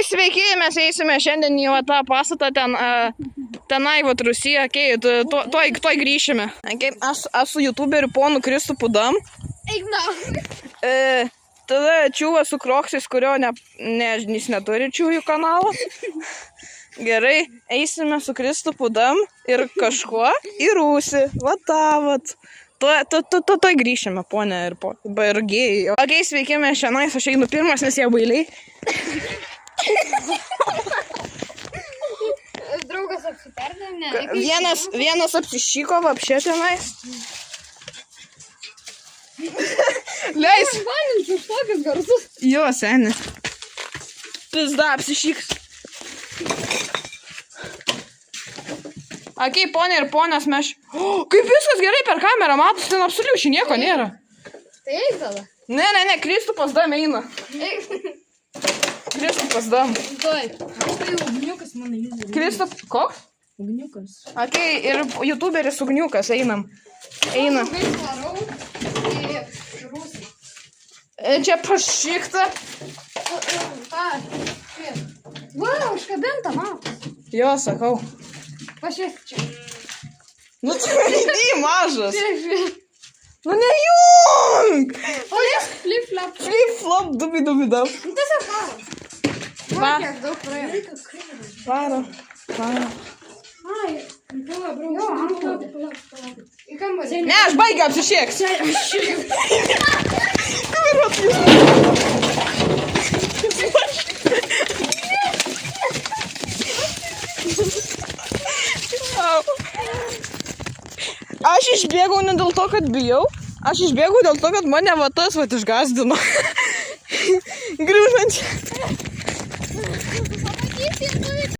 sveiki, mes eisime šiandien į tą pastatą, tenai vat Rusija, tuoj grįšime. Aš su youtuberiu ponu Kristupu Dam. Tada čiūva su Kroksis, kurio jis neturi čiūjų kanalą. Gerai, eisime su Kristupu Dam ir kažkuo į Rūsį. Vat. Tuoj grįšime, ponė ir gėjai. Ok, sveiki, mes šiandien, aš einu pirmas, nes jie bailiai. Draugas apsiperdė, Vienas apsišyko vapšė tenais. Leis. Vaninčius tokius garsus. Jo, senis. Pizda, apsišyks. Akei, ponė ir ponės, mes... Kaip viskas gerai per kamerą, matos, ten absoliučiai nieko nėra. Tai eik tada. Ne, Kristupas Dam eina. Kristupas Dam. Tuoj. Tai ugniukas mano jūsų. Koks? Ugniukas. Akei, ir youtuberis Ugniukas einam. Eina. Čia pašykta. Va, užkabinta, matas. Jo, sakau. Pašiek čia. Nu, čia lygiai mažas. Nu, nejung. Flip-flop. Flip-flop, dubi-dubi-dam. Tiesiog varas. Va, kiek daug praėjo. Varo. Ai, jo, antklodė. Į kambarį. Ne, aš baigiu apsišieks. Aš išbėgau ne dėl to, kad bijau. Aš išbėgau dėl to, kad mane va tas išgazdino. Grįžtant.